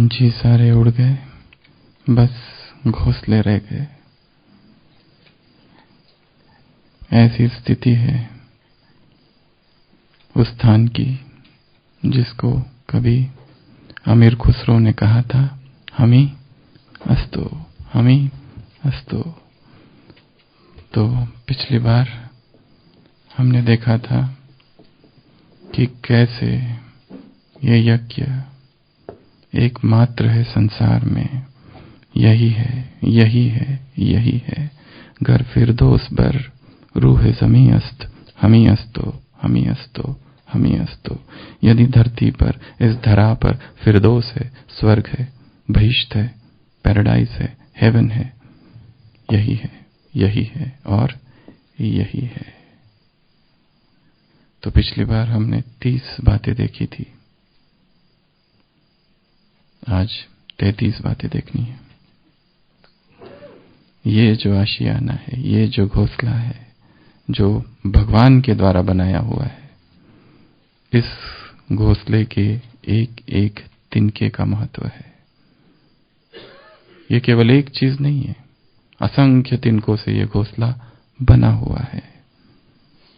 पंछी सारे उड़ गए, बस घोंसले रह गए। ऐसी स्थिति है उस स्थान की जिसको कभी अमीर खुसरो ने कहा था, हमी अस्तो, हमी अस्तो। तो पिछली बार हमने देखा था कि कैसे ये यज्ञ एकमात्र है संसार में, यही है, यही है, यही है। गर फिरदौस बर रूह ज़मी अस्त, हमी अस्तो, हमी अस्तो, हमी अस्तो। यदि धरती पर, इस धरा पर फिरदौस है, स्वर्ग है, बहिश्त है, पैराडाइज है, हेवन है, यही है, यही है और यही है। तो पिछली बार हमने 30 बातें देखी थी, आज 33 बातें देखनी है। ये जो आशियाना है, ये जो घोंसला है, जो भगवान के द्वारा बनाया हुआ है, इस घोंसले के एक एक तिनके का महत्व है। ये केवल एक चीज नहीं है, असंख्य तिनकों से ये घोंसला बना हुआ है।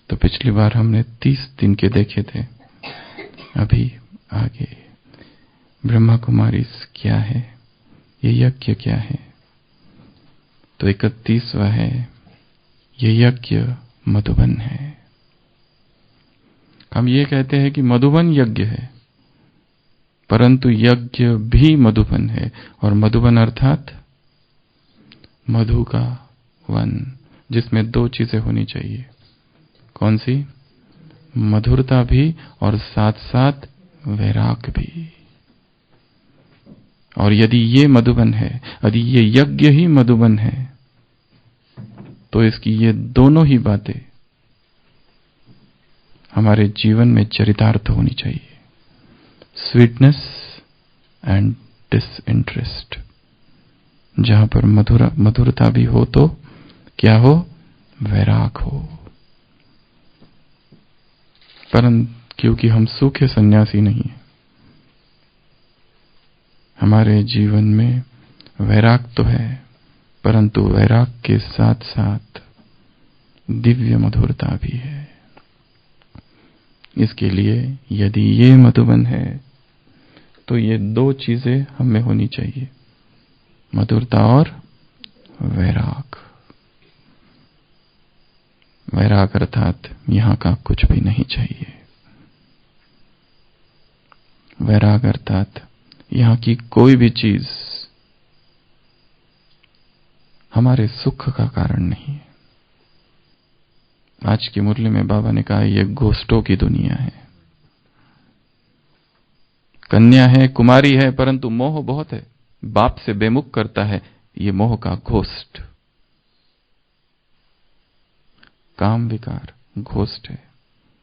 तो पिछली बार हमने 30 तिनके देखे थे। अभी आगे ब्रह्मा कुमारी क्या है, ये यज्ञ क्या है। तो 31वां है, ये यज्ञ मधुबन है। हम ये कहते हैं कि मधुबन यज्ञ है, परंतु यज्ञ भी मधुबन है। और मधुबन अर्थात मधु का वन, जिसमें 2 चीजें होनी चाहिए। कौन सी? मधुरता भी और साथ साथ वैराग भी। और यदि ये मधुबन है, यदि ये यज्ञ ही मधुबन है, तो इसकी ये दोनों ही बातें हमारे जीवन में चरितार्थ होनी चाहिए। Sweetness and disinterest. जहां पर मधुरता भी हो तो क्या हो? वैराग हो। परंतु क्योंकि हम सूखे सन्यासी नहीं हैं, हमारे जीवन में वैराग तो है, परंतु वैराग के साथ साथ दिव्य मधुरता भी है। इसके लिए यदि ये मधुबन है, तो ये 2 चीजें हमें होनी चाहिए, मधुरता और वैराग। वैराग अर्थात यहां का कुछ भी नहीं चाहिए। वैराग अर्थात यहां की कोई भी चीज हमारे सुख का कारण नहीं है। आज की मुरली में बाबा ने कहा, यह गोष्ठों की दुनिया है। कन्या है, कुमारी है, परंतु मोह बहुत है, बाप से बेमुख करता है, ये मोह का घोष्ठ। काम विकार घोष्ठ है,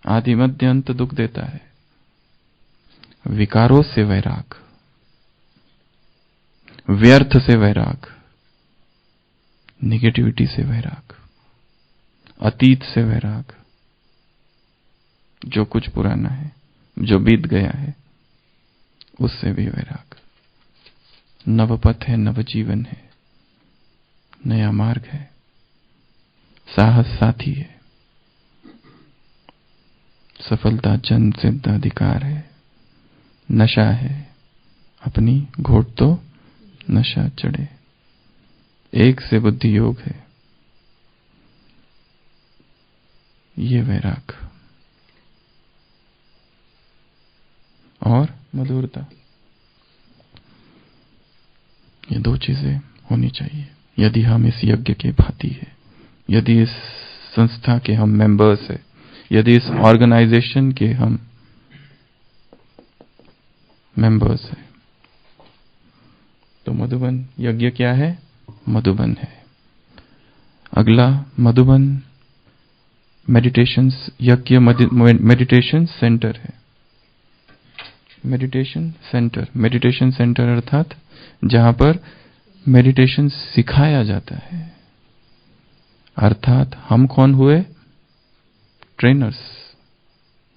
आदि मध्य अंत दुख देता है। विकारों से वैराग, व्यर्थ से वैराग, निगेटिविटी से वैराग, अतीत से वैराग, जो कुछ पुराना है, जो बीत गया है, उससे भी वैराग। नवपथ है, नवजीवन है, नया मार्ग है, साहस साथी है, सफलता जन सिद्ध अधिकार है, नशा है, अपनी घोट तो नशा चढ़े, एक से बुद्धि योग है, ये वैराग। और मधुरता, ये 2 चीजें होनी चाहिए यदि हम इस यज्ञ के भांति है, यदि इस संस्था के हम मेंबर्स हैं, यदि इस ऑर्गेनाइजेशन के हम मेंबर्स हैं। तो मधुबन यज्ञ क्या है? मधुबन है। अगला मधुबन मेडिटेशंस यज्ञ मेडिटेशन सेंटर है। मेडिटेशन सेंटर अर्थात जहां पर मेडिटेशन सिखाया जाता है। अर्थात हम कौन हुए? ट्रेनर्स,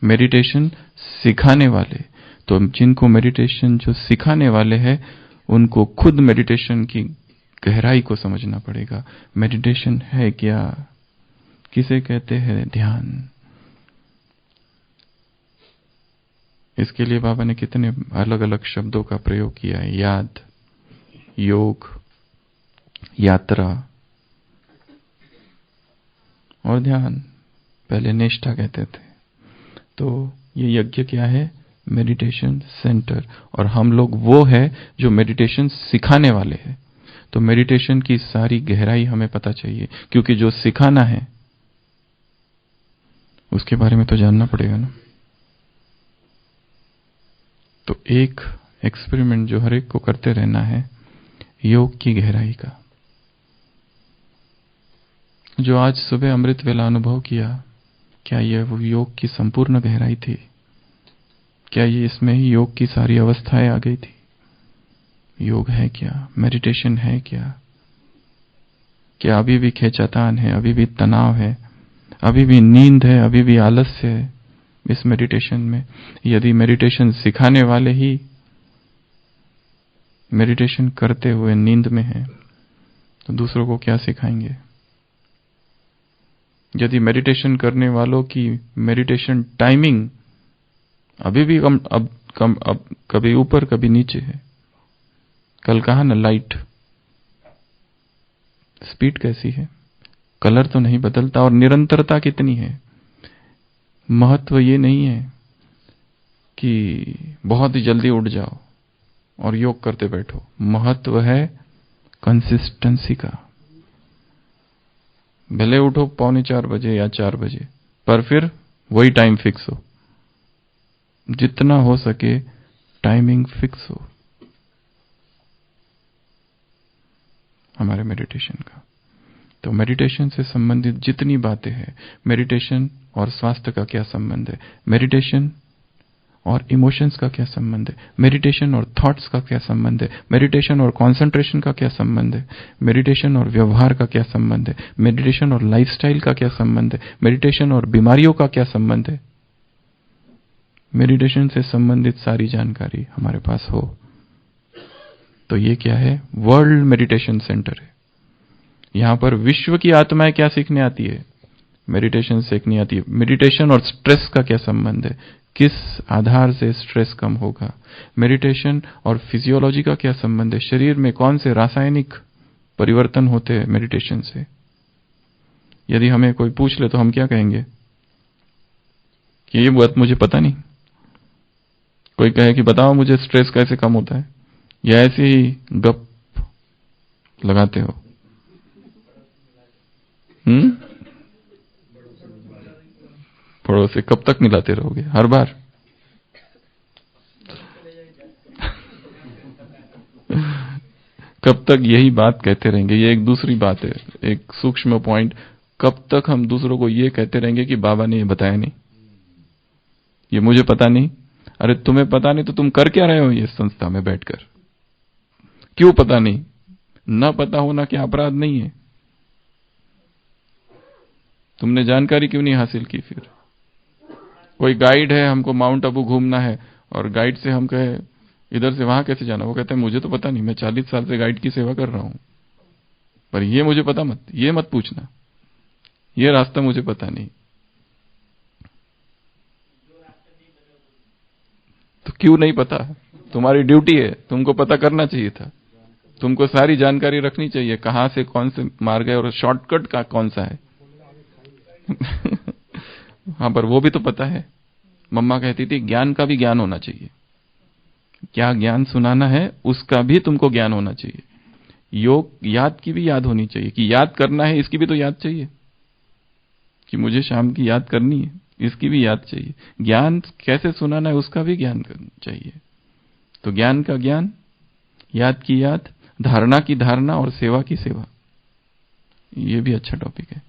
मेडिटेशन सिखाने वाले। तो जिनको मेडिटेशन जो सिखाने वाले हैं उनको खुद मेडिटेशन की गहराई को समझना पड़ेगा। मेडिटेशन है क्या, किसे कहते हैं ध्यान। इसके लिए बाबा ने कितने अलग अलग शब्दों का प्रयोग किया है। याद, योग, यात्रा और ध्यान। पहले निष्ठा कहते थे। तो ये यज्ञ क्या है? Meditation centre. और हम लोग वो है जो मेडिटेशन सिखाने वाले हैं। तो मेडिटेशन की सारी गहराई हमें पता चाहिए, क्योंकि जो सिखाना है उसके बारे में तो जानना पड़ेगा ना। तो एक एक्सपेरिमेंट जो हर एक को करते रहना है, योग की गहराई का। जो आज सुबह अमृत वेला अनुभव किया, क्या यह वो योग की संपूर्ण गहराई थी? क्या ये इसमें ही योग की सारी अवस्थाएं आ गई थी? योग है क्या? मेडिटेशन है क्या? क्या अभी भी खींचातान है, अभी भी तनाव है, अभी भी नींद है, अभी भी आलस्य है इस मेडिटेशन में? यदि मेडिटेशन सिखाने वाले ही मेडिटेशन करते हुए नींद में है तो दूसरों को क्या सिखाएंगे? यदि मेडिटेशन करने वालों की मेडिटेशन टाइमिंग अभी भी अब कभी ऊपर कभी नीचे है। कल कहा ना, लाइट स्पीड कैसी है, कलर तो नहीं बदलता, और निरंतरता कितनी है। महत्व ये नहीं है कि बहुत ही जल्दी उठ जाओ और योग करते बैठो। महत्व है कंसिस्टेंसी का। भले उठो 3:45 बजे या 4 बजे, पर फिर वही टाइम फिक्स हो। जितना हो सके टाइमिंग फिक्स हो हमारे मेडिटेशन का। तो मेडिटेशन से संबंधित जितनी बातें हैं, मेडिटेशन और स्वास्थ्य का क्या संबंध है, मेडिटेशन और इमोशंस का क्या संबंध है, मेडिटेशन और थॉट्स का क्या संबंध है, मेडिटेशन और कंसंट्रेशन का क्या संबंध है, मेडिटेशन और व्यवहार का क्या संबंध है, मेडिटेशन और लाइफस्टाइल का क्या संबंध है, मेडिटेशन और बीमारियों का क्या संबंध है। मेडिटेशन से संबंधित सारी जानकारी हमारे पास हो तो ये क्या है? वर्ल्ड मेडिटेशन सेंटर है। यहां पर विश्व की आत्माएं क्या सीखने आती है? मेडिटेशन सीखनी आती है। मेडिटेशन और स्ट्रेस का क्या संबंध है? किस आधार से स्ट्रेस कम होगा? मेडिटेशन और फिजियोलॉजी का क्या संबंध है? शरीर में कौन से रासायनिक परिवर्तन होते हैं मेडिटेशन से? यदि हमें कोई पूछ ले तो हम क्या कहेंगे कि ये बात मुझे पता नहीं। कोई कहे कि बताओ मुझे स्ट्रेस कैसे कम होता है, या ऐसे ही गप लगाते हो? पड़ोस से कब तक मिलाते रहोगे हर बार? कब तक यही बात कहते रहेंगे? ये एक दूसरी बात है, एक सूक्ष्म पॉइंट। कब तक हम दूसरों को ये कहते रहेंगे कि बाबा ने ये बताया नहीं, ये मुझे पता नहीं? अरे तुम्हें पता नहीं तो तुम कर क्या रहे हो ये संस्था में बैठकर? क्यों पता नहीं? ना पता होना क्या अपराध नहीं है? तुमने जानकारी क्यों नहीं हासिल की? फिर कोई गाइड है, हमको माउंट आबू घूमना है, और गाइड से हम कहे इधर से वहां कैसे जाना, वो कहते हैं मुझे तो पता नहीं, मैं 40 साल से गाइड की सेवा कर रहा हूं, पर ये मुझे पता मत, ये मत पूछना, ये रास्ता मुझे पता नहीं। तो क्यों नहीं पता? तुम्हारी ड्यूटी है, तुमको पता करना चाहिए था। तुमको सारी जानकारी रखनी चाहिए, कहां से कौन से मार्ग है और शॉर्टकट का कौन सा है। हाँ, पर वो भी तो पता है। मम्मा कहती थी ज्ञान का भी ज्ञान होना चाहिए। क्या ज्ञान सुनाना है उसका भी तुमको ज्ञान होना चाहिए। योग याद की भी याद होनी चाहिए, कि याद करना है इसकी भी तो याद चाहिए, कि मुझे शाम की याद करनी है इसकी भी याद चाहिए। ज्ञान कैसे सुनाना है उसका भी ज्ञान चाहिए। तो ज्ञान का ज्ञान, याद की याद, धारणा की धारणा और सेवा की सेवा, ये भी अच्छा टॉपिक है।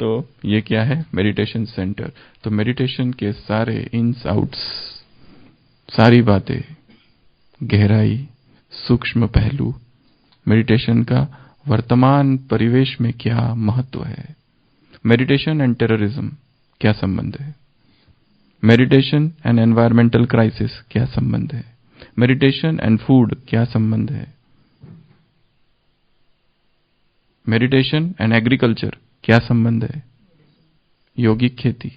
तो ये क्या है? Meditation centre. तो मेडिटेशन के सारे इन्स आउट्स, सारी बातें, गहराई, सूक्ष्म पहलू, मेडिटेशन का वर्तमान परिवेश में क्या महत्व है। मेडिटेशन एंड टेररिज्म, क्या संबंध है? मेडिटेशन एंड एनवायरमेंटल क्राइसिस, क्या संबंध है? मेडिटेशन एंड फूड, क्या संबंध है? मेडिटेशन एंड एग्रीकल्चर, क्या संबंध है? योगिक खेती।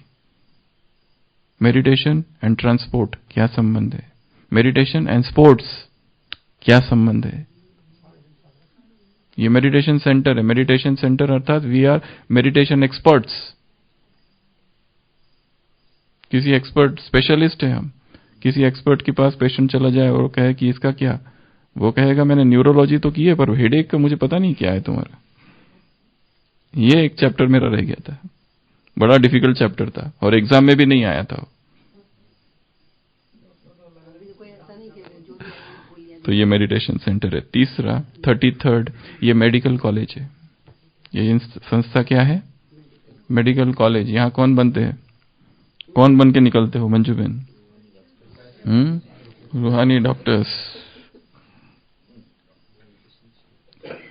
मेडिटेशन एंड ट्रांसपोर्ट, क्या संबंध है? मेडिटेशन एंड स्पोर्ट्स, क्या संबंध है? ये मेडिटेशन सेंटर है। मेडिटेशन सेंटर अर्थात वी आर मेडिटेशन एक्सपर्ट्स। किसी एक्सपर्ट, स्पेशलिस्ट है हम। किसी एक्सपर्ट के पास पेशेंट चला जाए और कहे कि इसका क्या, वो कहेगा मैंने न्यूरोलॉजी तो की है पर हेडेक का मुझे पता नहीं क्या है तुम्हारा। ये एक चैप्टर मेरा रह गया था, बड़ा डिफिकल्ट चैप्टर था और एग्जाम में भी नहीं आया था। तो ये मेडिटेशन सेंटर है। तीसरा 33rd, ये मेडिकल कॉलेज है। ये संस्था क्या है? Medical college. यहां कौन बनते हैं? कौन बन के निकलते हो मंजू बहन? रूहानी डॉक्टर्स।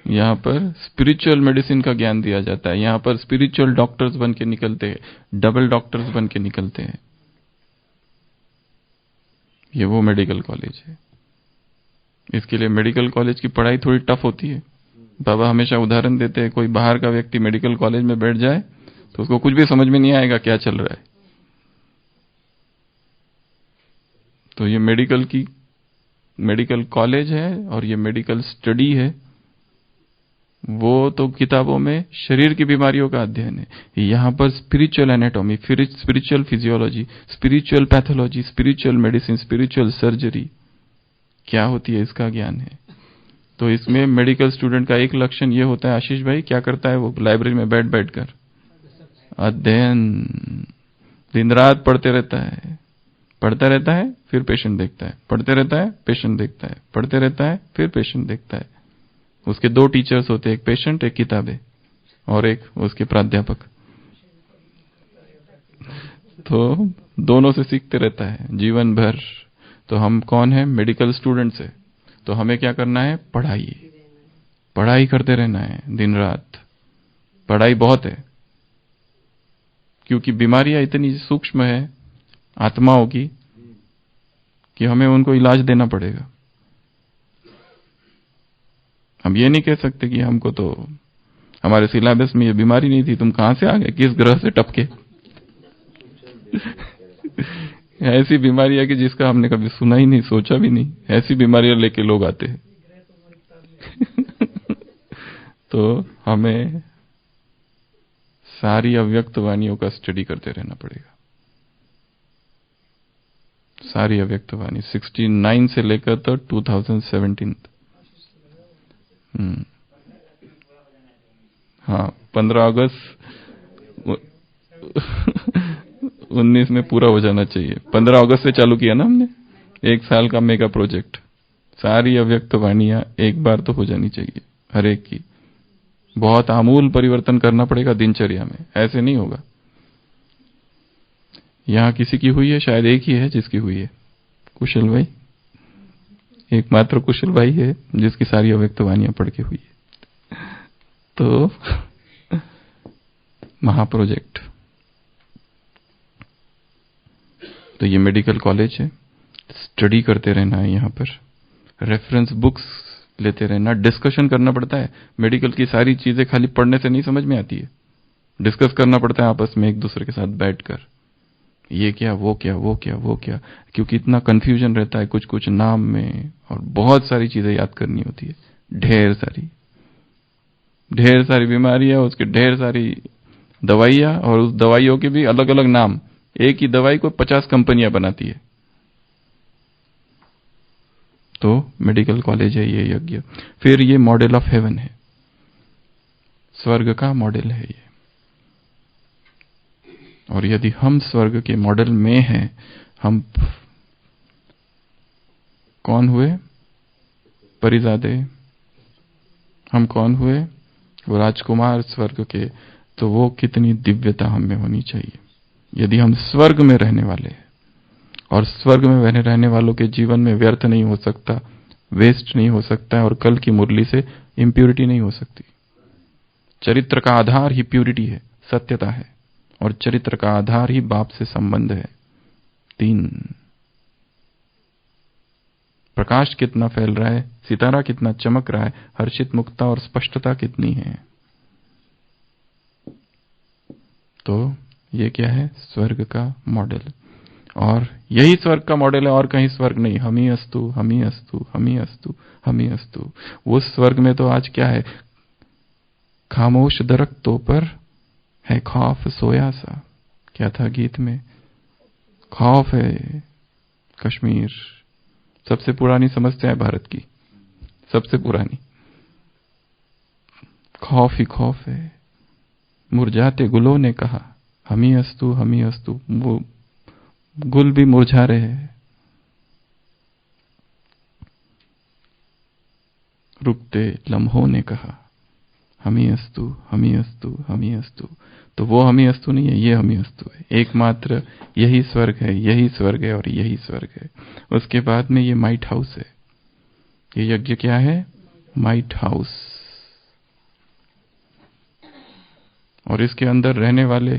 यहां पर स्पिरिचुअल मेडिसिन का ज्ञान दिया जाता है। यहां पर स्पिरिचुअल डॉक्टर्स बन के निकलते हैं, डबल डॉक्टर्स बन के निकलते हैं। ये वो मेडिकल कॉलेज है। इसके लिए मेडिकल कॉलेज की पढ़ाई थोड़ी टफ होती है। बाबा हमेशा उदाहरण देते हैं, कोई बाहर का व्यक्ति मेडिकल कॉलेज में बैठ जाए तो उसको कुछ भी समझ में नहीं आएगा क्या चल रहा है। तो ये मेडिकल कॉलेज है और ये मेडिकल स्टडी है। वो तो किताबों में शरीर की बीमारियों का अध्ययन है। यहां पर spiritual anatomy, spiritual physiology, spiritual pathology, spiritual medicine, spiritual surgery क्या होती है इसका ज्ञान है। तो इसमें मेडिकल स्टूडेंट का एक लक्षण ये होता है, आशीष भाई क्या करता है वो लाइब्रेरी में बैठ कर अध्ययन, दिन रात पढ़ते रहता है, पढ़ता रहता है फिर पेशेंट देखता है, पढ़ते रहता है पेशेंट देखता है, पढ़ते रहता है फिर पेशेंट देखता है। उसके दो टीचर्स होते हैं, एक पेशेंट, एक किताबें, और एक उसके प्राध्यापक। तो दोनों से सीखते रहता है जीवन भर। तो हम कौन है? मेडिकल स्टूडेंट्स है। तो हमें क्या करना है? पढ़ाई करते रहना है दिन रात। पढ़ाई बहुत है क्योंकि बीमारियां इतनी सूक्ष्म है आत्माओं की कि हमें उनको इलाज देना पड़ेगा। हम ये नहीं कह सकते कि हमको तो हमारे सिलेबस में ये बीमारी नहीं थी, तुम कहां से आ गए, किस ग्रह से टपके। ऐसी बीमारियां कि जिसका हमने कभी सुना ही नहीं, सोचा भी नहीं, ऐसी बीमारियां लेके लोग आते हैं। तो हमें सारी अव्यक्त वाणियों का स्टडी करते रहना पड़ेगा। सारी अव्यक्त वाणी 69 से लेकर तो 2017। हाँ, 15 अगस्त 19 में पूरा हो जाना चाहिए। 15 अगस्त से चालू किया ना हमने, 1 साल का मेगा प्रोजेक्ट। सारी अव्यक्त वाणियां एक बार तो हो जानी चाहिए हर एक की। बहुत आमूल परिवर्तन करना पड़ेगा दिनचर्या में, ऐसे नहीं होगा। यहां किसी की हुई है? शायद एक ही है जिसकी हुई है, कुशल भाई। एकमात्र कुशल भाई है जिसकी सारी अव्यक्त वाणियां पढ़ के हुई है। तो महाप्रोजेक्ट। तो ये मेडिकल कॉलेज है। स्टडी करते रहना है, यहां पर रेफरेंस बुक्स लेते रहना, डिस्कशन करना पड़ता है। मेडिकल की सारी चीजें खाली पढ़ने से नहीं समझ में आती है, डिस्कस करना पड़ता है आपस में एक दूसरे के साथ बैठकर। ये क्या, वो क्या, वो क्या, वो क्या, क्योंकि इतना कंफ्यूजन रहता है कुछ कुछ नाम में, और बहुत सारी चीजें याद करनी होती है। ढेर सारी बीमारियां, उसके ढेर सारी दवाइयां, और उस दवाइयों के भी अलग अलग नाम। एक ही दवाई को 50 कंपनियां बनाती है। तो मेडिकल कॉलेज है ये यज्ञ। फिर ये मॉडल ऑफ हेवन है, स्वर्ग का मॉडल है ये। और यदि हम स्वर्ग के मॉडल में हैं, हम कौन हुए? परिजादे। हम कौन हुए? वो राजकुमार स्वर्ग के। तो वो कितनी दिव्यता हम में होनी चाहिए यदि हम स्वर्ग में रहने वाले हैं। और स्वर्ग में रहने वालों के जीवन में व्यर्थ नहीं हो सकता, वेस्ट नहीं हो सकता है, और कल की मुरली से इम्प्योरिटी नहीं हो सकती। चरित्र का आधार ही प्यूरिटी है, सत्यता है, और चरित्र का आधार ही बाप से संबंध है। 3, प्रकाश कितना फैल रहा है, सितारा कितना चमक रहा है, हर्षित मुक्ता और स्पष्टता कितनी है। तो ये क्या है? स्वर्ग का मॉडल। और यही स्वर्ग का मॉडल है, और कहीं स्वर्ग नहीं। हम ही अस्तु, हम ही अस्तु, हम ही अस्तु, हम ही अस्तु। उस स्वर्ग में तो आज क्या है? खामोश दरख्तों पर है खौफ सोया सा। क्या था गीत में? खौफ है। कश्मीर सबसे पुरानी समस्या है भारत की, सबसे पुरानी। खौफ ही खौफ है। मुरझाते गुलों ने कहा हम ही अस्तु, हम ही अस्तु। वो गुल भी मुरझा रहे हैं। रुकते लम्हों ने कहा हम ही अस्तु, हम ही अस्तु, हम ही अस्तु। तो वो हम ही अस्तु नहीं है, ये हम ही अस्तु है। एकमात्र यही स्वर्ग है, यही स्वर्ग है और यही स्वर्ग है। उसके बाद में ये माइट हाउस है। ये यज्ञ क्या है? Might house. और इसके अंदर रहने वाले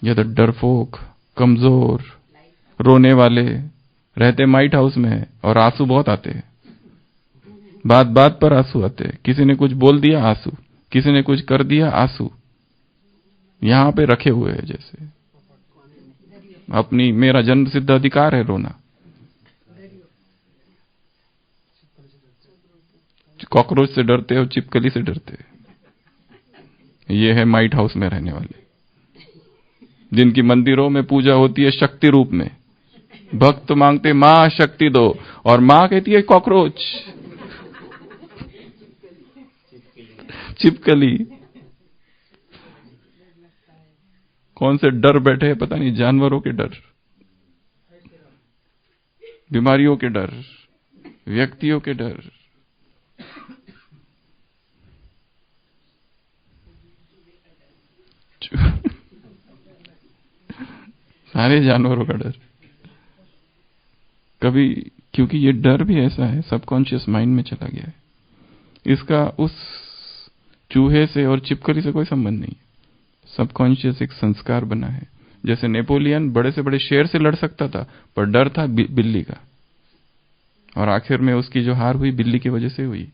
ये तो डरपोक, कमजोर, रोने वाले रहते माइट हाउस में है, और आंसू बहुत आते हैं। बात बात पर आंसू आते हैं। किसी ने कुछ बोल दिया, आंसू। किसी ने कुछ कर दिया, आंसू। यहां पे रखे हुए हैं जैसे अपनी, मेरा जन्म सिद्ध अधिकार है रोना। कॉकरोच से डरते हो, चिपकली से डरते। ये है माइट हाउस में रहने वाले, जिनकी मंदिरों में पूजा होती है शक्ति रूप में। भक्त मांगते मां शक्ति दो, और मां कहती है कॉकरोच, चिपकली। कौन से डर बैठे हैं पता नहीं, जानवरों के डर, बीमारियों के डर, व्यक्तियों के डर। सारे जानवरों का डर। कभी, क्योंकि ये डर भी ऐसा है, सबकॉन्शियस माइंड में चला गया है। इसका उस चूहे से और चिपकली से कोई संबंध नहीं। सबकॉन्शियस एक संस्कार बना है। जैसे नेपोलियन बड़े से बड़े शेर से लड़ सकता था, पर डर था बिल्ली का, और आखिर में उसकी जो हार हुई बिल्ली की वजह से हुई।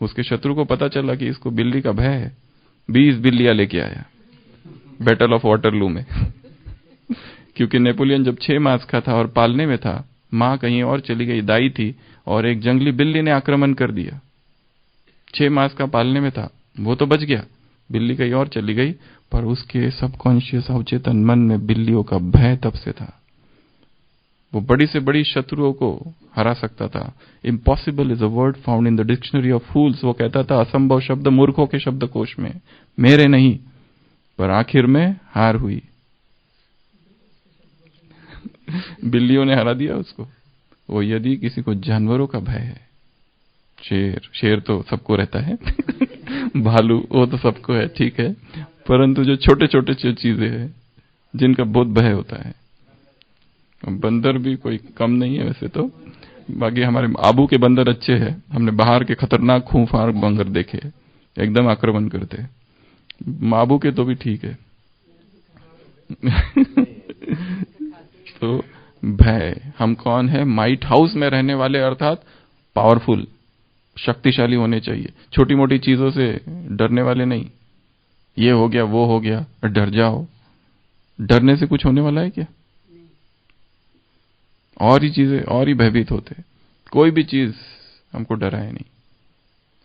उसके शत्रु को पता चला कि इसको बिल्ली का भय है, 20 बिल्लियां लेके आया बैटल ऑफ वाटरलू में। क्योंकि नेपोलियन जब 6 मास का था और पालने में था, मां कहीं और चली गई, दाई थी, और एक जंगली बिल्ली ने आक्रमण कर दिया। 6 मास का पालने में था, वो तो बच गया, बिल्ली कहीं और चली गई, पर उसके सबकॉन्शियस अवचेतन मन में बिल्लियों का भय तब से था। वो बड़ी से बड़ी शत्रुओं को हरा सकता था। Impossible is a word found in the dictionary of fools. वो कहता था असंभव शब्द मूर्खों के शब्दकोश में, मेरे नहीं। पर आखिर में हार हुई। बिल्लियों ने हरा दिया उसको। वो यदि किसी को जानवरों का भय है, शेर तो सबको रहता है, भालू वो तो सबको है, ठीक है, परंतु जो छोटे छोटे चीजें हैं जिनका बहुत भय होता है, बंदर भी कोई कम नहीं है वैसे तो। बाकी हमारे आबू के बंदर अच्छे हैं, हमने बाहर के खतरनाक खूंखार बंदर देखे, एकदम आक्रमण करते। आबू के तो भी ठीक है। तो भय, हम कौन है? माइट हाउस में रहने वाले, अर्थात पावरफुल, शक्तिशाली होने चाहिए। छोटी मोटी चीजों से डरने वाले नहीं। ये हो गया, वो हो गया, डर जाओ। डरने से कुछ होने वाला है क्या? और ही चीजें और ही भयभीत होते। कोई भी चीज हमको डराए नहीं।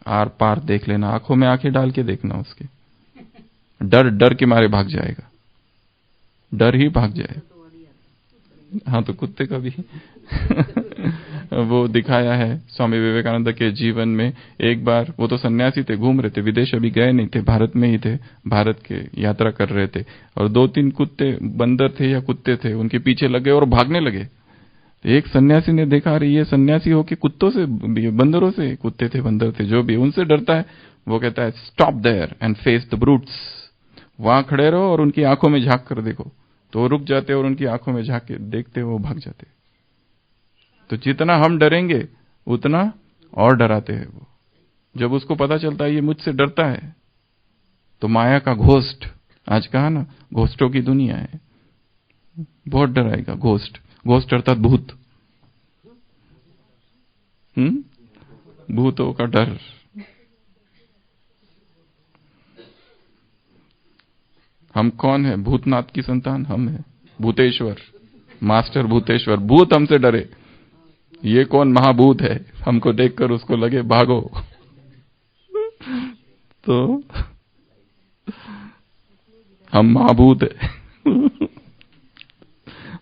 आर पार देख लेना, आंखों में आंखें डाल के देखना उसके। डर डर के मारे भाग जाएगा, डर ही भाग जाए। हाँ, तो कुत्ते का भी वो दिखाया है स्वामी विवेकानंद के जीवन में। एक बार वो तो सन्यासी थे, घूम रहे थे, विदेश अभी गए नहीं थे, भारत में ही थे, भारत के यात्रा कर रहे थे, और 2-3 कुत्ते, बंदर थे या कुत्ते थे, उनके पीछे लगे और भागने लगे। एक सन्यासी ने देखा, अरे ये सन्यासी हो कि कुत्तों से, बंदरों से, कुत्ते थे बंदर थे जो भी, उनसे डरता है। वो कहता है stop there and face the brutes. वहां खड़े रहो और उनकी आंखों में झांक कर देखो। तो वो रुक जाते और उनकी आंखों में झांक के देखते, वो भाग जाते। तो जितना हम डरेंगे उतना और डराते हैं वो। जब उसको पता चलता है ये मुझसे डरता है, तो माया का घोस्ट आज कहा ना, घोस्टों की दुनिया है, बहुत डर आएगा। घोस्ट, घोस्ट अर्थात भूत। भूतों का डर। हम कौन है? भूतनाथ की संतान हम है, भूतेश्वर, मास्टर भूतेश्वर। भूत हमसे डरे, ये कौन महाभूत है, हमको देखकर उसको लगे भागो। तो हम महाभूत है।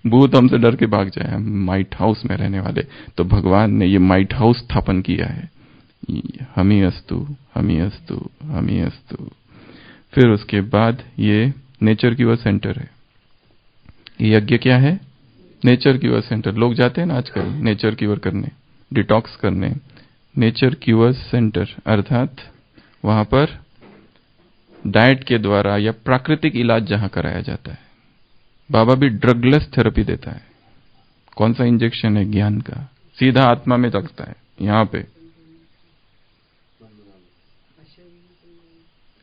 भूत हमसे डर के भाग जाए। हम माइट हाउस में रहने वाले, तो भगवान ने ये माइट हाउस स्थापन किया है। हमी अस्तु, हमी अस्तु, हमी अस्तु। फिर उसके बाद ये नेचर क्यूर सेंटर है। ये यज्ञ क्या है? Nature cure centre. लोग जाते हैं ना आजकल नेचर क्यूर करने, डिटॉक्स करने। नेचर क्यूर सेंटर अर्थात वहां पर डाइट के द्वारा या प्राकृतिक इलाज जहां कराया जाता है। बाबा भी ड्रगलेस थेरेपी देता है। कौन सा इंजेक्शन है? ज्ञान का, सीधा आत्मा में लगता है। यहां पे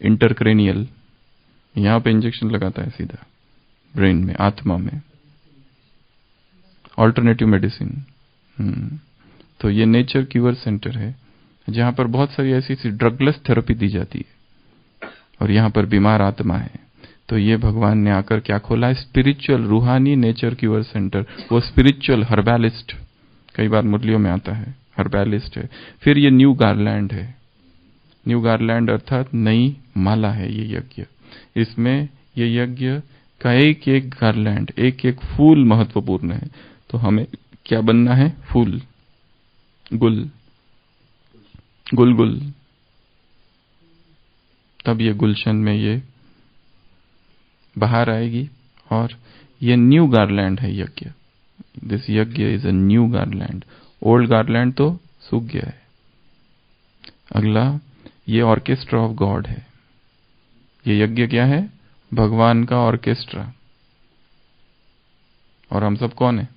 इंटरक्रेनियल, यहां पे इंजेक्शन लगाता है सीधा ब्रेन में, आत्मा में। Alternative medicine. तो ये नेचर क्यूर सेंटर है, जहां पर बहुत सारी ऐसी ड्रगलेस थेरेपी दी जाती है। और यहां पर बीमार आत्मा है, तो ये भगवान ने आकर क्या खोला है? स्पिरिचुअल, रूहानी नेचर क्यूर सेंटर। वो स्पिरिचुअल हर्बैलिस्ट, कई बार मुरलियों में आता है, हर्बैलिस्ट है। फिर ये न्यू गारलैंड है। न्यू गारलैंड अर्थात नई माला है ये यज्ञ। इसमें ये यज्ञ का एक एक गारलैंड, एक एक फूल महत्वपूर्ण है। तो हमें क्या बनना है? फूल, गुल, गुल। तब ये गुलशन में ये बाहर आएगी। और ये न्यू गारलैंड है यज्ञ। दिस यज्ञ is a new garland. Old garland तो सूख गया है। अगला ये ऑर्केस्ट्रा ऑफ गॉड है। ये यज्ञ क्या है? भगवान का ऑर्केस्ट्रा। और हम सब कौन है?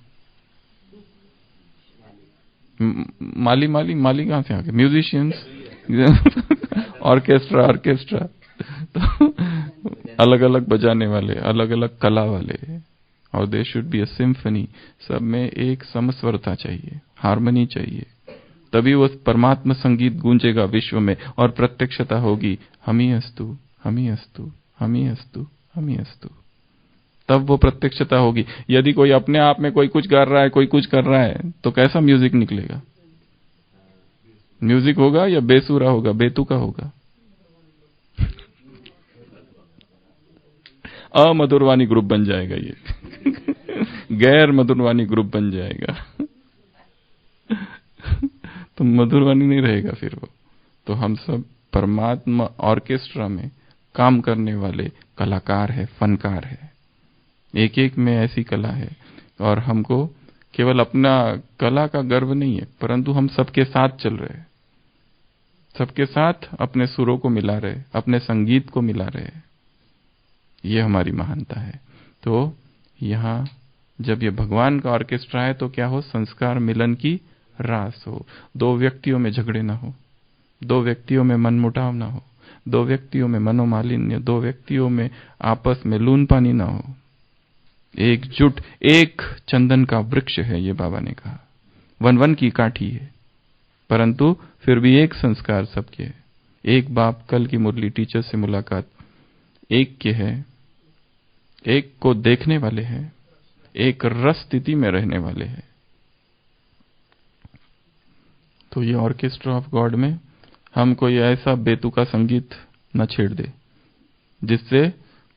माली माली माली कहां से आ गए? म्यूजिशियंस। ऑर्केस्ट्रा तो अलग अलग बजाने वाले, अलग अलग कला वाले। और they should be a symphony. सब में एक समस्वरता चाहिए, हार्मनी चाहिए। तभी वो परमात्मा संगीत गूंजेगा विश्व में और प्रत्यक्षता होगी। हमी अस्तु, हमी अस्तु, हमी अस्तु, हमी अस्तु। तब वो प्रत्यक्षता होगी। यदि कोई अपने आप में कोई कुछ गा रहा है, कोई कुछ कर रहा है, तो कैसा म्यूजिक निकलेगा? म्यूजिक होगा या बेसुरा होगा, बेतुका होगा? अमधुरवाणी ग्रुप बन जाएगा ये। गैर मधुरवाणी ग्रुप बन जाएगा। तो मधुरवाणी नहीं रहेगा फिर वो। तो हम सब परमात्मा ऑर्केस्ट्रा में काम करने वाले कलाकार है, फनकार है। एक एक में ऐसी कला है। और हमको केवल अपना कला का गर्व नहीं है, परंतु हम सबके साथ चल रहे हैं, सबके साथ अपने सुरों को मिला रहे, अपने संगीत को मिला रहे। ये हमारी महानता है। तो यहां जब ये भगवान का ऑर्केस्ट्रा है, तो क्या हो? संस्कार मिलन की रास हो। दो व्यक्तियों में झगड़े ना हो, दो व्यक्तियों में मनमुटाव ना हो, दो व्यक्तियों में मनोमालिन्य, दो व्यक्तियों में आपस में लून पानी ना हो। एकजुट, एक चंदन का वृक्ष है, ये बाबा ने कहा। वन वन की काठी है, परंतु फिर भी एक संस्कार सबके है। एक बाप, कल की मुरली टीचर से मुलाकात, एक के है, एक को देखने वाले हैं, एक रस स्थिति में रहने वाले हैं। तो ये ऑर्केस्ट्रा ऑफ गॉड में हम कोई ऐसा बेतुका संगीत न छेड़ दे जिससे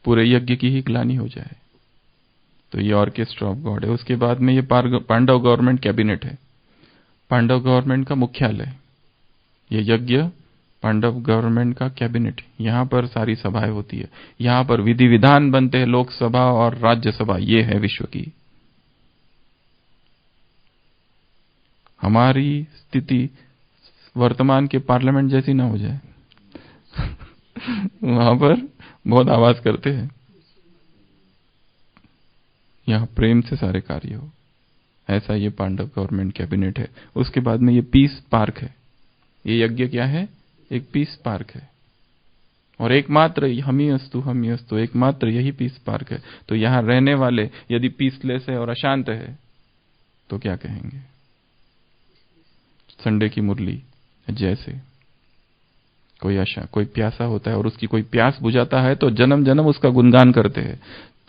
पूरे यज्ञ की ही ग्लानि हो जाए। तो ये ऑर्केस्ट्रा ऑफ गॉड है। उसके बाद में ये पांडव गवर्नमेंट कैबिनेट है, पांडव गवर्नमेंट का मुख्यालय। ये यज्ञ पांडव गवर्नमेंट का कैबिनेट, यहां पर सारी सभाएं होती है, यहां पर विधि विधान बनते हैं, लोकसभा और राज्यसभा। ये है विश्व की। हमारी स्थिति वर्तमान के पार्लियामेंट जैसी ना हो जाए। वहां पर बहुत आवाज करते हैं, यहां प्रेम से सारे कार्य हो। ऐसा ये पांडव गवर्नमेंट कैबिनेट है। उसके बाद में ये पीस पार्क है। ये यज्ञ क्या है? एक पीस पार्क है। और एकमात्र हम ही अस्तु, एकमात्र यही पीस पार्क है। तो यहां रहने वाले यदि पीसलेस है और अशांत है तो क्या कहेंगे? संडे की मुरली जैसे कोई प्यासा होता है और उसकी कोई प्यास बुझाता है तो जन्म जन्म उसका गुणगान करते हैं।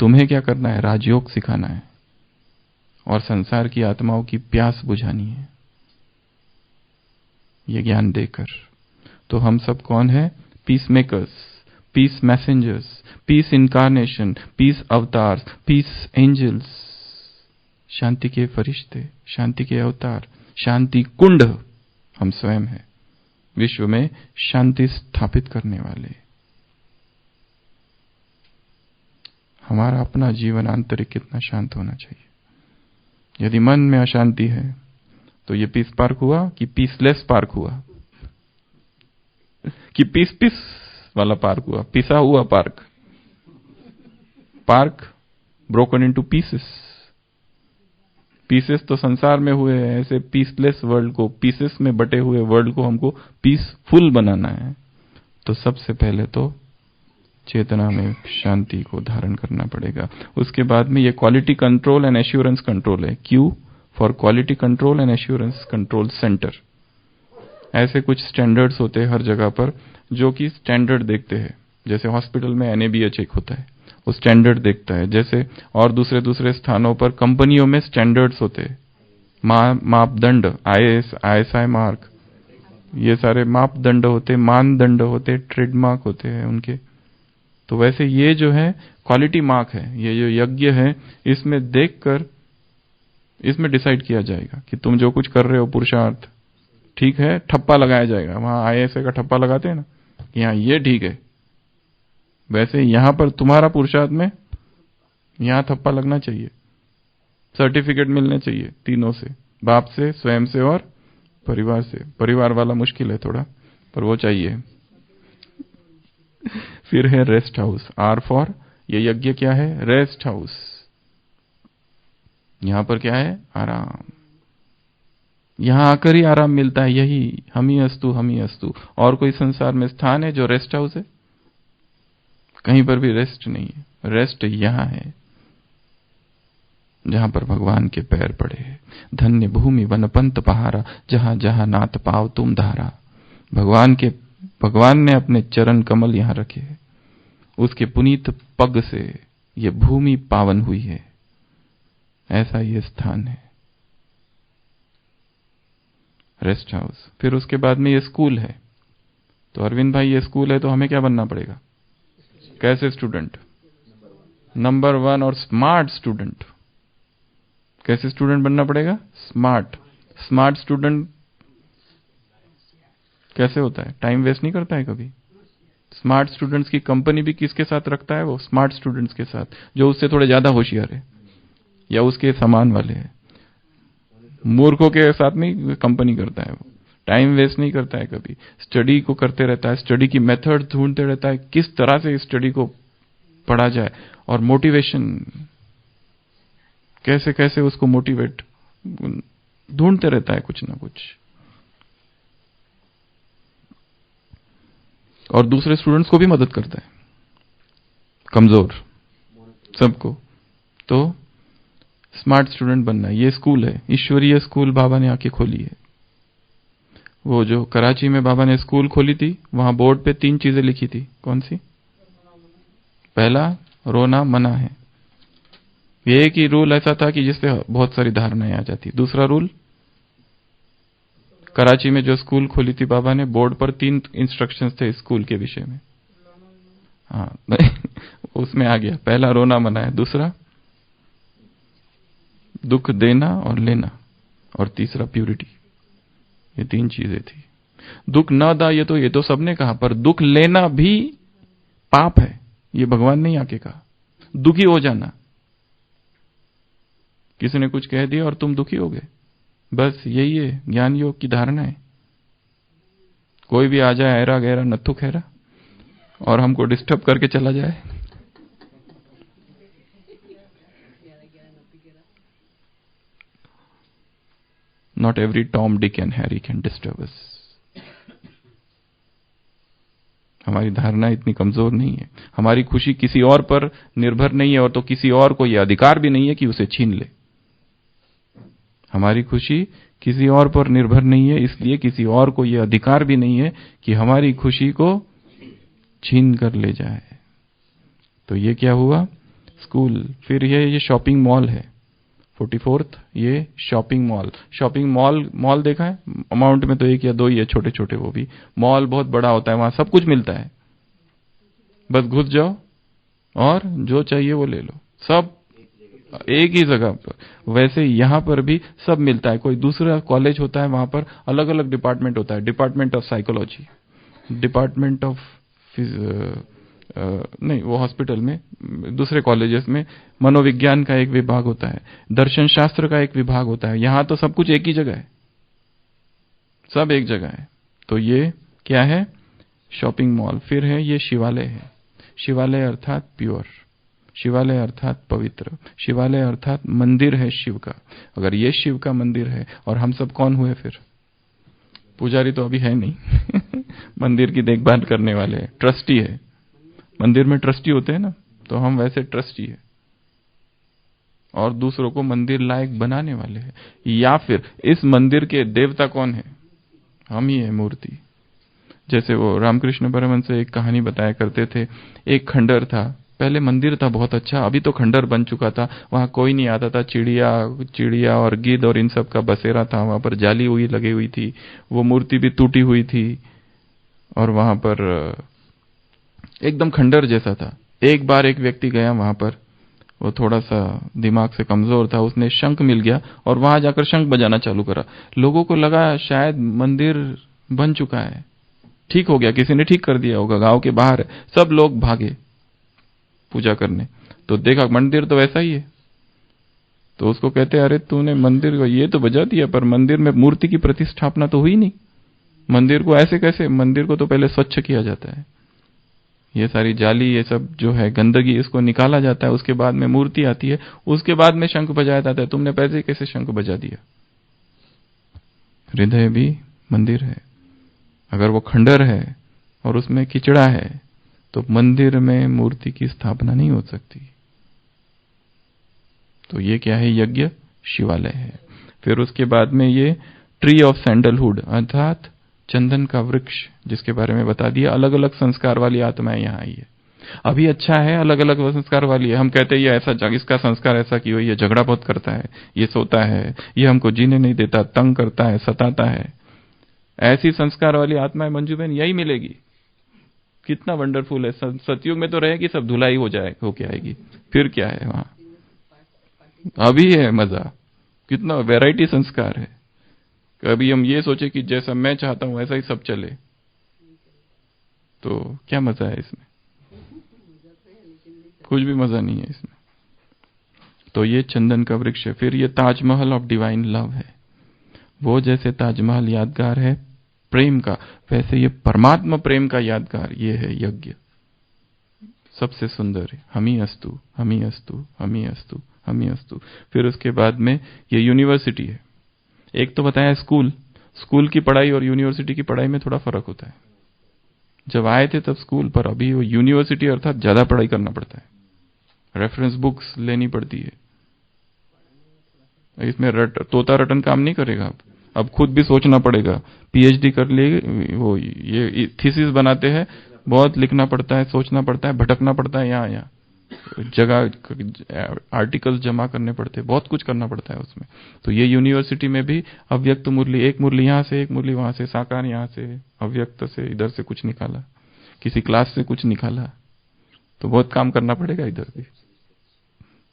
तुम्हें क्या करना है? राजयोग सिखाना है और संसार की आत्माओं की प्यास बुझानी है, ये ज्ञान देकर। तो हम सब कौन है? Peace makers, peace messengers, peace incarnation, peace अवतार, पीस एंजल्स, शांति के फरिश्ते, शांति के अवतार, शांति कुंड हम स्वयं हैं, विश्व में शांति स्थापित करने वाले। हमारा अपना जीवन आंतरिक कितना शांत होना चाहिए। यदि मन में अशांति है तो ये पीस पार्क हुआ कि पीसलेस पार्क हुआ, कि पीस पीस वाला पार्क हुआ, पिसा हुआ park, park broken into pieces. Pieces तो संसार में हुए हैं, ऐसे पीसलेस वर्ल्ड को, पीसेस में बटे हुए वर्ल्ड को हमको पीसफुल बनाना है। तो सबसे पहले तो चेतना में शांति को धारण करना पड़ेगा। उसके बाद में ये quality control and assurance control है। Q for quality control and assurance control centre. ऐसे कुछ स्टैंडर्ड्स होते हैं हर जगह पर जो कि स्टैंडर्ड देखते हैं। जैसे हॉस्पिटल में NABH एक होता है, वो स्टैंडर्ड देखता है। जैसे और दूसरे दूसरे स्थानों पर कंपनियों में स्टैंडर्ड्स होते हैं, मापदंड, ISI मार्क, ये सारे मापदंड होते, मानदंड होते, ट्रेडमार्क होते हैं उनके। तो वैसे ये जो है क्वालिटी मार्क है, ये जो यज्ञ है, इसमें देखकर इसमें डिसाइड किया जाएगा कि तुम जो कुछ कर रहे हो पुरुषार्थ ठीक है, ठप्पा लगाया जाएगा। वहां ISI का ठप्पा लगाते हैं ना, यहाँ ये ठीक है, वैसे यहां पर तुम्हारा पुरुषार्थ में यहां ठप्पा लगना चाहिए। सर्टिफिकेट मिलने चाहिए तीनों से, बाप से, स्वयं से और परिवार से। परिवार वाला मुश्किल है थोड़ा, पर वो चाहिए। फिर है रेस्ट हाउस, R फॉर, ये यज्ञ क्या है? Rest house. यहां पर क्या है? आराम। यहां आकर ही आराम मिलता है, यही हम ही अस्तु, हम ही अस्तु। और कोई संसार में स्थान है जो रेस्ट हाउस है? कहीं पर भी रेस्ट नहीं है। रेस्ट यहां है जहां पर भगवान के पैर पड़े हैं। धन्य भूमि वनपंत पहारा, जहां जहां नाथ पाव तुम धारा। भगवान ने अपने चरण कमल यहां रखे हैं, उसके पुनीत पग से ये भूमि पावन हुई है। ऐसा ये स्थान है रेस्ट हाउस। फिर उसके बाद में ये स्कूल है। तो अरविंद भाई ये स्कूल है तो हमें क्या बनना पड़ेगा? कैसे स्टूडेंट? नंबर 1 और स्मार्ट स्टूडेंट। कैसे स्टूडेंट बनना पड़ेगा? स्मार्ट। स्मार्ट स्टूडेंट कैसे होता है? टाइम वेस्ट नहीं करता है कभी। स्मार्ट स्टूडेंट्स की कंपनी भी किसके साथ रखता है? वो स्मार्ट स्टूडेंट्स के साथ, जो उससे थोड़े ज्यादा होशियार है या उसके समान वाले हैं। मूर्खों के साथ नहीं कंपनी करता है वो। टाइम वेस्ट नहीं करता है कभी, स्टडी को करते रहता है, स्टडी की मेथड ढूंढते रहता है, किस तरह से स्टडी को पढ़ा जाए, और मोटिवेशन कैसे कैसे उसको मोटिवेट ढूंढते रहता है कुछ ना कुछ। और दूसरे स्टूडेंट्स को भी मदद करता है, कमजोर सबको। तो स्मार्ट स्टूडेंट बनना है। ये स्कूल है, ईश्वरीय स्कूल बाबा ने आके खोली है। वो जो कराची में बाबा ने स्कूल खोली थी, वहां बोर्ड पे 3 चीजें लिखी थी। कौन सी? पहला, रोना मना है। ये एक ही रूल ऐसा था कि जिससे बहुत सारी धारणाएं आ जाती। दूसरा रूल, कराची में जो स्कूल खोली थी बाबा ने, बोर्ड पर 3 इंस्ट्रक्शंस थे स्कूल के विषय में। हाँ उसमें आ गया, पहला रोना मना है, दूसरा दुख देना और लेना, और तीसरा प्यूरिटी। ये 3 चीजें थी। दुख न दा, ये तो सबने कहा, पर दुख लेना भी पाप है, ये भगवान ने आके कहा। दुखी हो जाना, किसी ने कुछ कह दिया और तुम दुखी हो गए, बस यही है ज्ञान योग की धारणा है। कोई भी आ जाए ऐरा गहरा नत्थु खैरा और हमको डिस्टर्ब करके चला जाए, not every Tom, Dick and Harry can disturb us. हमारी धारणा इतनी कमजोर नहीं है। हमारी खुशी किसी और पर निर्भर नहीं है, और तो किसी और को यह अधिकार भी नहीं है कि उसे छीन ले। हमारी खुशी किसी और पर निर्भर नहीं है, इसलिए किसी और को यह अधिकार भी नहीं है कि हमारी खुशी को छीन कर ले जाए। तो ये क्या हुआ? स्कूल। फिर ये शॉपिंग मॉल है 44th, ये शॉपिंग मॉल। शॉपिंग मॉल देखा है? अमाउंट में तो एक या दो ही है, छोटे छोटे, वो भी। मॉल बहुत बड़ा होता है, वहां सब कुछ मिलता है, बस घुस जाओ और जो चाहिए वो ले लो, सब एक ही जगह पर। वैसे यहां पर भी सब मिलता है। कोई दूसरा कॉलेज होता है, वहां पर अलग अलग डिपार्टमेंट होता है, department of psychology, department of नहीं, वो हॉस्पिटल में, दूसरे कॉलेजेस में मनोविज्ञान का एक विभाग होता है, दर्शन शास्त्र का एक विभाग होता है। यहां तो सब कुछ एक ही जगह है, सब एक जगह है। तो ये क्या है? Shopping mall. फिर है ये शिवालय है। शिवालय अर्थात प्योर, शिवालय अर्थात पवित्र, शिवालय अर्थात मंदिर है शिव का। अगर ये शिव का मंदिर है, और हम सब कौन हुए फिर? पुजारी तो अभी है नहीं मंदिर की देखभाल करने वाले हैं, ट्रस्टी है। मंदिर में ट्रस्टी होते हैं ना, तो हम वैसे ट्रस्टी है, और दूसरों को मंदिर लायक बनाने वाले हैं। या फिर इस मंदिर के देवता कौन है? हम ही है, मूर्ति। जैसे वो रामकृष्ण परमहंस से एक कहानी बताया करते थे। एक खंडर था, पहले मंदिर था बहुत अच्छा, अभी तो खंडर बन चुका था, वहां कोई नहीं आता था, चिड़िया और गिद्ध और इन सब का बसेरा था। वहां पर जाली हुई लगी हुई थी, वो मूर्ति भी टूटी हुई थी, और वहां पर एकदम खंडर जैसा था। एक बार एक व्यक्ति गया वहां पर, वो थोड़ा सा दिमाग से कमजोर था, उसने शंख मिल गया और वहां जाकर शंख बजाना चालू करा। लोगों को लगा शायद मंदिर बन चुका है, ठीक हो गया, किसी ने ठीक कर दिया होगा, गांव के बाहर है। सब लोग भागे पूजा करने, तो देखा मंदिर तो वैसा ही है। तो उसको कहते, अरे तूने मंदिर को ये तो बजा दिया, पर मंदिर में मूर्ति की प्रतिष्ठापना तो हुई नहीं। मंदिर को ऐसे कैसे? मंदिर को तो पहले स्वच्छ किया जाता है, ये सारी जाली, ये सब जो है गंदगी, इसको निकाला जाता है, उसके बाद में मूर्ति आती है, उसके बाद में शंख बजाया जाता है। तुमने पैसे कैसे शंख बजा दिया? हृदय भी मंदिर है। अगर वो खंडर है और उसमें किचड़ा है, तो मंदिर में मूर्ति की स्थापना नहीं हो सकती। तो ये क्या है? यज्ञ शिवालय है। फिर उसके बाद में ये ट्री ऑफ सैंडलवुड अर्थात चंदन का वृक्ष, जिसके बारे में बता दिया। अलग अलग संस्कार वाली आत्माएं यहाँ आई है। अभी अच्छा है, अलग अलग संस्कार वाली है। हम कहते हैं ये ऐसा, इसका संस्कार ऐसा कि ये झगड़ा बहुत करता है, ये सोता है, ये हमको जीने नहीं देता, तंग करता है, सताता है। ऐसी संस्कार वाली आत्माएं मंजू बहन यही मिलेगी। कितना वंडरफुल है। सतयुग में तो रहेगी, सब धुलाई हो जाए होके आएगी, फिर क्या है वहां? अभी है मजा, कितना वैरायटी संस्कार है। कभी हम ये सोचे कि जैसा मैं चाहता हूं वैसा ही सब चले, तो क्या मजा है इसमें? कुछ भी मजा नहीं है इसमें। तो ये चंदन का वृक्ष है। फिर ये ताजमहल ऑफ डिवाइन लव है। वो जैसे ताजमहल यादगार है प्रेम का, वैसे ये परमात्मा प्रेम का यादगार ये है यज्ञ, सबसे सुंदर है। हमी अस्तु, हमी अस्तु, हमी अस्तु, हमी अस्तु। फिर उसके बाद में ये यूनिवर्सिटी है। एक तो बताया स्कूल की पढ़ाई और यूनिवर्सिटी की पढ़ाई में थोड़ा फर्क होता है। जब आए थे तब स्कूल, पर अभी वो यूनिवर्सिटी अर्थात ज्यादा पढ़ाई करना पड़ता है, रेफरेंस बुक्स लेनी पड़ती है। इसमें तोता रटन काम नहीं करेगा। अब खुद भी सोचना पड़ेगा। पीएचडी कर लिए, वो ये थीसिस बनाते हैं, बहुत लिखना पड़ता है, सोचना पड़ता है, भटकना पड़ता है, यहाँ जगह आर्टिकल्स जमा करने पड़ते हैं, बहुत कुछ करना पड़ता है उसमें। तो ये यूनिवर्सिटी में भी अव्यक्त मुरली, एक मुरली यहाँ से, एक मुरली वहां से, साकार यहाँ से, अव्यक्त से इधर से कुछ निकाला, किसी क्लास से कुछ निकाला, तो बहुत काम करना पड़ेगा इधर भी।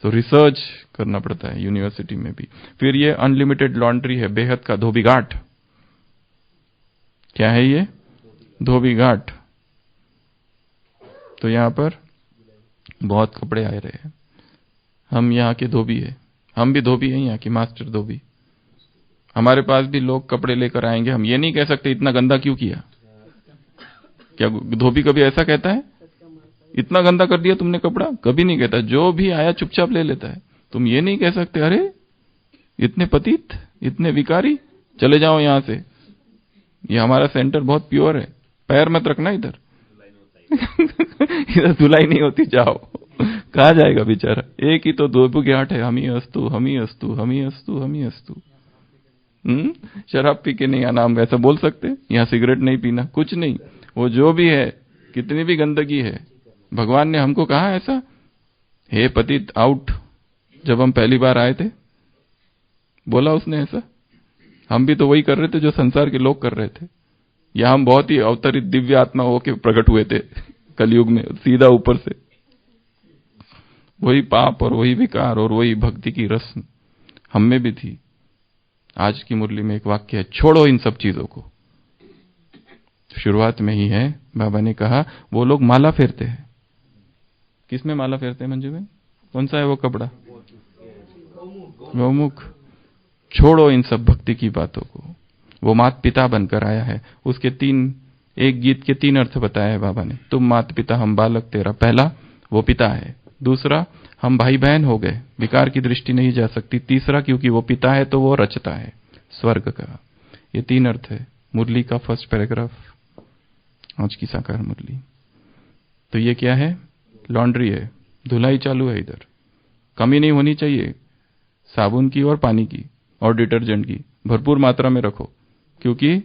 तो रिसर्च करना पड़ता है यूनिवर्सिटी में भी। फिर ये अनलिमिटेड लॉन्ड्री है, बेहद का धोबी घाट। क्या है ये? धोबी घाट। तो यहां पर बहुत कपड़े आए रहे हैं। हम यहाँ के धोबी है, हम भी धोबी हैं, यहाँ की मास्टर धोबी। हमारे पास भी लोग कपड़े लेकर आएंगे, हम ये नहीं कह सकते इतना गंदा क्यों किया। क्या धोबी कभी ऐसा कहता है इतना गंदा कर दिया तुमने कपड़ा? कभी नहीं कहता। जो भी आया चुपचाप ले लेता है। तुम ये नहीं कह सकते अरे इतने पतित, इतने विकारी, चले जाओ यहां से, ये हमारा सेंटर बहुत प्योर है, पैर मत रखना इधर। इधर धुलाई नहीं होती, जाओ। कहा जाएगा बेचारा? एक ही तो दो बुग्याट है, हम ही अस्तु, हम ही अस्तु, हम ही अस्तु, हम ही अस्तु। शराब पी के नहीं आना, हम ऐसा बोल सकते? यहाँ सिगरेट नहीं पीना, कुछ नहीं। वो जो भी है, कितनी भी गंदगी है, भगवान ने हमको कहा ऐसा, हे पतित आउट। जब हम पहली बार आए थे, बोला उसने ऐसा? हम भी तो वही कर रहे थे जो संसार के लोग कर रहे थे। या हम बहुत ही अवतरित दिव्य आत्मा होके प्रकट हुए थे कलयुग में, सीधा ऊपर से। वही पाप और वही विकार और वही भक्ति की रस हम में भी थी। आज की मुरली में एक वाक्य है, छोड़ो इन सब चीजों को। शुरुआत में ही है, बाबा ने कहा वो लोग माला फेरते हैं। किसमें माला फेरते हैं मंजू भाई? कौन सा है वो कपड़ा? गौमुख। छोड़ो इन सब भक्ति की बातों को। वो मात पिता बनकर आया है। उसके एक गीत के 3 अर्थ बताया है बाबा ने। तुम मात पिता, हम बालक तेरा। पहला, वो पिता है। दूसरा, हम भाई बहन हो गए, विकार की दृष्टि नहीं जा सकती। तीसरा, क्योंकि वो पिता है तो वो रचता है स्वर्ग का। ये 3 अर्थ है मुरली का फर्स्ट पैराग्राफ, आज की साकार मुरली। तो ये क्या है? लॉन्ड्री है, धुलाई चालू है। इधर कमी नहीं होनी चाहिए, साबुन की और पानी की और डिटर्जेंट की भरपूर मात्रा में रखो, क्योंकि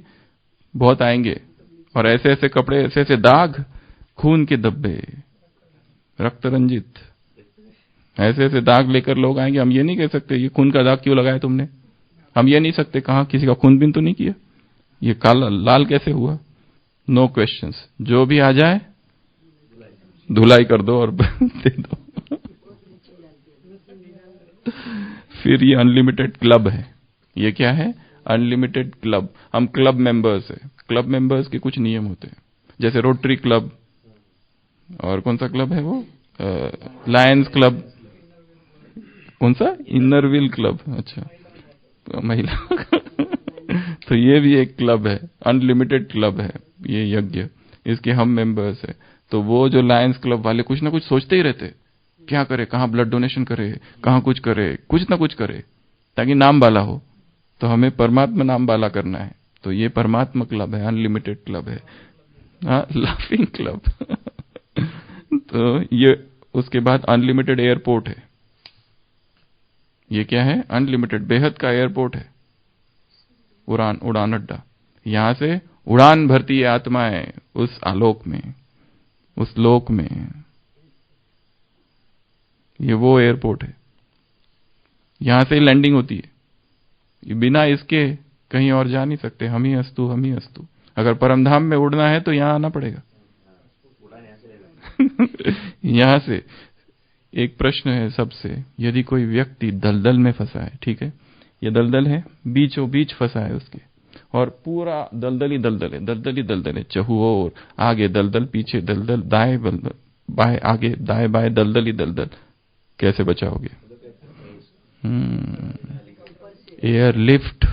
बहुत आएंगे। और ऐसे ऐसे कपड़े, ऐसे ऐसे दाग, खून के धब्बे, रक्त रंजित, ऐसे ऐसे दाग लेकर लोग आएंगे। हम ये नहीं कह सकते ये खून का दाग क्यों लगाया तुमने। हम ये नहीं सकते कहां किसी का खून बीन तो नहीं किया, ये काला लाल कैसे हुआ। नो क्वेश्चंस, जो भी आ जाए धुलाई कर दो और दे दो। फिर ये अनलिमिटेड क्लब है। ये क्या है? Unlimited club. हम क्लब मेंबर्स है। क्लब मेंबर्स के कुछ नियम होते हैं, जैसे रोटरी क्लब, और कौन सा क्लब है वो, लायंस क्लब, कौन सा, इनरविल क्लब, अच्छा महिला। तो ये भी एक क्लब है, अनलिमिटेड क्लब है ये यज्ञ, इसके हम मेंबर्स है। तो वो जो लायंस क्लब वाले कुछ ना कुछ सोचते ही रहते, क्या करे, कहाँ ब्लड डोनेशन करे, कहाँ कुछ करे, कुछ ना कुछ करे ताकि नाम वाला हो। तो हमें परमात्मा नाम वाला करना है। तो ये परमात्मा क्लब है, अनलिमिटेड क्लब है, लाफिंग क्लब। तो ये उसके बाद अनलिमिटेड एयरपोर्ट है। ये क्या है? अनलिमिटेड, बेहद का एयरपोर्ट है, उड़ान अड्डा। यहां से उड़ान भरती है आत्माएं उस आलोक में, उस लोक में। ये वो एयरपोर्ट है, यहां से लैंडिंग होती है। बिना इसके कहीं और जा नहीं सकते। हम ही अस्तु, हम ही अस्तु। अगर परमधाम में उड़ना है तो यहां आना पड़ेगा। यहां से एक प्रश्न है सबसे, यदि कोई व्यक्ति दलदल में फंसा है, ठीक है, ये दलदल है, बीचों बीच फंसा है उसके, और पूरा दलदल ही दलदल है, दलदल ही दलदल है, चहुओर, आगे दलदल, पीछे दलदल, दाएं दलदल, बाएं, आगे दाएं बाएं दलदल ही दलदल। कैसे बचाओगे? Air lift.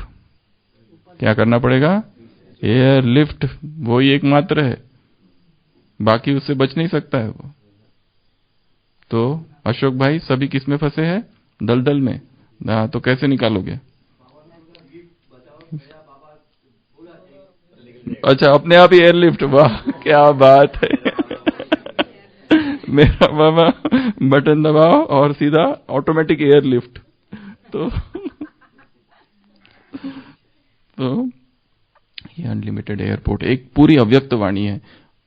क्या करना पड़ेगा? Air lift. वो ही एकमात्र है, बाकी उससे बच नहीं सकता है वो। तो अशोक भाई, सभी किस में फंसे हैं? दलदल में। तो कैसे निकालोगे? अच्छा, अपने आप ही एयरलिफ्ट। वाह, क्या बात है। मेरा बाबा बटन दबाओ और सीधा ऑटोमेटिक एयरलिफ्ट। तो ये अनलिमिटेड एयरपोर्ट एक पूरी अव्यक्त वाणी है।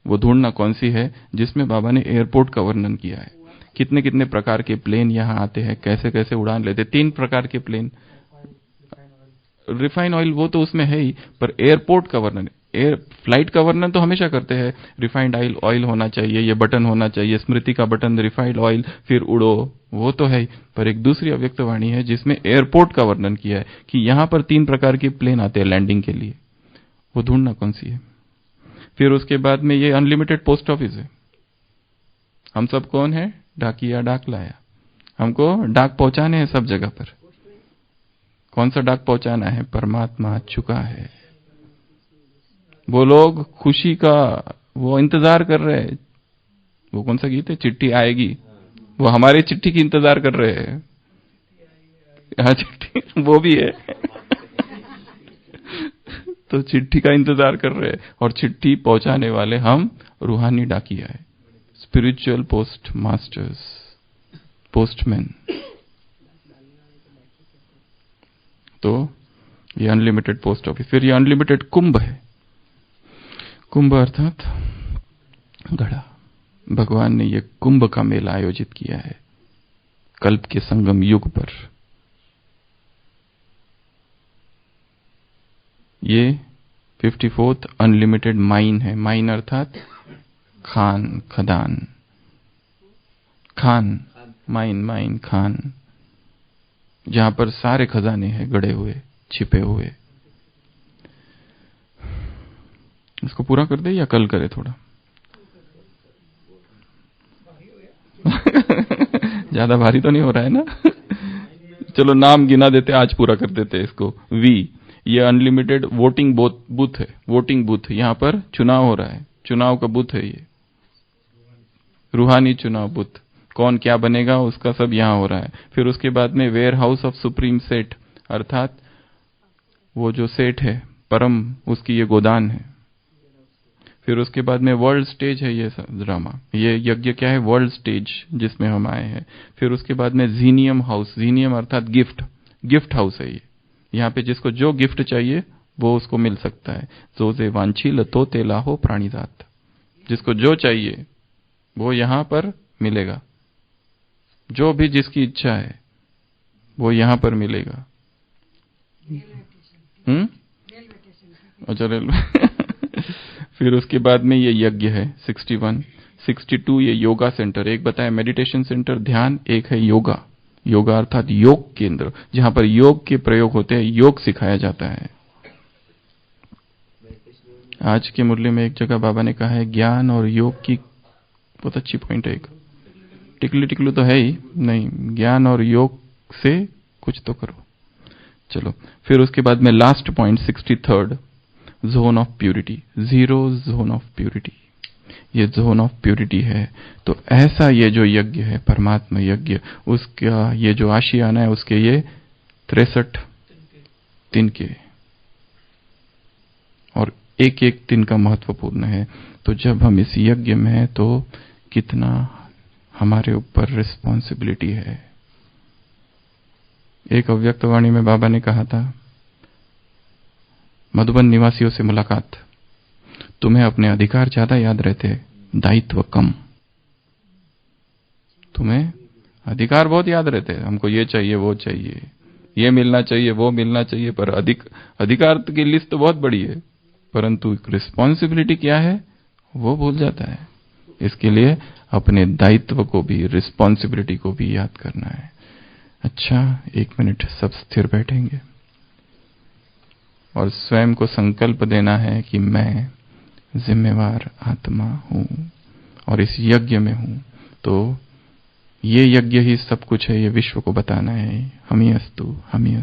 वो ढूंढना कौन सी है जिसमें बाबा ने एयरपोर्ट का वर्णन किया है। कितने कितने प्रकार के प्लेन यहाँ आते हैं, कैसे कैसे उड़ान लेते। 3 प्रकार के प्लेन। रिफाइन ऑयल वो तो उसमें है ही, पर एयरपोर्ट का वर्णन, एयर फ्लाइट का वर्णन तो हमेशा करते हैं। रिफाइंड ऑयल होना चाहिए, ये बटन होना चाहिए, स्मृति का बटन, रिफाइंड ऑयल, फिर उड़ो, वो तो है ही। पर एक दूसरी अव्यक्त वाणी है जिसमें एयरपोर्ट का वर्णन किया है कि यहां पर 3 प्रकार के प्लेन आते हैं लैंडिंग के लिए। वो ढूंढना कौन सी है। फिर उसके बाद में ये अनलिमिटेड पोस्ट ऑफिस है। हम सब कौन है? डाकिया, डाक लाया। हमको डाक पहुंचाने हैं सब जगह पर। कौन सा डाक पहुंचाना है? परमात्मा आ चुका है। वो लोग खुशी का वो इंतजार कर रहे हैं। वो कौन सा गीत है? चिट्ठी आएगी। वो हमारे चिट्ठी की इंतजार कर रहे हैं। हाँ, चिट्ठी वो भी है। तो चिट्ठी का इंतजार कर रहे हैं, और चिट्ठी पहुंचाने वाले हम, रूहानी डाकिया है, स्पिरिचुअल पोस्ट मास्टर्स, पोस्टमैन। तो ये अनलिमिटेड पोस्ट ऑफिस। फिर ये अनलिमिटेड कुंभ है। कुंभ अर्थात घड़ा। भगवान ने ये कुंभ का मेला आयोजित किया है कल्प के संगम युग पर। ये 54th अनलिमिटेड माइन है। माइन अर्थात खान, खदान, खान, माइन खान, जहां पर सारे खजाने हैं गड़े हुए, छिपे हुए। इसको पूरा कर दे या कल करे थोड़ा? ज्यादा भारी तो नहीं हो रहा है ना? चलो नाम गिना देते, आज पूरा कर देते इसको। वी, ये अनलिमिटेड वोटिंग बूथ है। वोटिंग बूथ, यहां पर चुनाव हो रहा है, चुनाव का बूथ है ये, रूहानी चुनाव बूथ। कौन क्या बनेगा उसका सब यहां हो रहा है। फिर उसके बाद में वेयर हाउस ऑफ सुप्रीम सेठ, अर्थात वो जो सेठ है परम, उसकी ये गोदान है। फिर उसके बाद में वर्ल्ड स्टेज है ये ड्रामा, ये यज्ञ क्या है? वर्ल्ड स्टेज जिसमें हम आए हैं। फिर उसके बाद में जीनियम हाउस, जीनियम अर्थात गिफ्ट, गिफ्ट हाउस है ये। यहाँ पे जिसको जो गिफ्ट चाहिए वो उसको मिल सकता है। जोजे वांछील तो तेला हो प्राणीदात, जिसको जो चाहिए वो यहां पर मिलेगा। जो भी जिसकी इच्छा है वो यहां पर मिलेगा। अच्छा, रेलवे। फिर उसके बाद में ये यज्ञ है 61, 62 ये योगा सेंटर। एक बताया मेडिटेशन सेंटर, ध्यान, एक है योगा। योगा अर्थात योग केंद्र, जहां पर योग के प्रयोग होते हैं, योग सिखाया जाता है। आज के मुरली में एक जगह बाबा ने कहा है ज्ञान और योग की बहुत अच्छी पॉइंट है। एक टिकलू तो है ही नहीं, ज्ञान और योग से कुछ तो करो। चलो, फिर उसके बाद में last point 63rd, zone of purity, zero zone of purity. ये जोन ऑफ प्यूरिटी है। तो ऐसा ये जो यज्ञ है, परमात्मा यज्ञ, उसका ये जो आशियाना है, उसके ये 63 तिनके, और एक एक दिन का महत्वपूर्ण है। तो जब हम इस यज्ञ में हैं तो कितना हमारे ऊपर रिस्पॉन्सिबिलिटी है। एक अव्यक्त वाणी में बाबा ने कहा था, मधुबन निवासियों से मुलाकात, तुम्हें अपने अधिकार ज्यादा याद रहते, दायित्व कम। तुम्हें अधिकार बहुत याद रहते, हमको ये चाहिए वो चाहिए, ये मिलना चाहिए वो मिलना चाहिए, पर अधिकार की लिस्ट तो बहुत बड़ी है, परंतु रिस्पॉन्सिबिलिटी क्या है वो भूल जाता है। इसके लिए अपने दायित्व को भी, रिस्पॉन्सिबिलिटी को भी याद करना है। अच्छा, 1 मिनट सब स्थिर बैठेंगे और स्वयं को संकल्प देना है कि मैं जिम्मेवार आत्मा हूं और इस यज्ञ में हूं। तो ये यज्ञ ही सब कुछ है, ये विश्व को बताना है। हम ही अस्तु, हम ही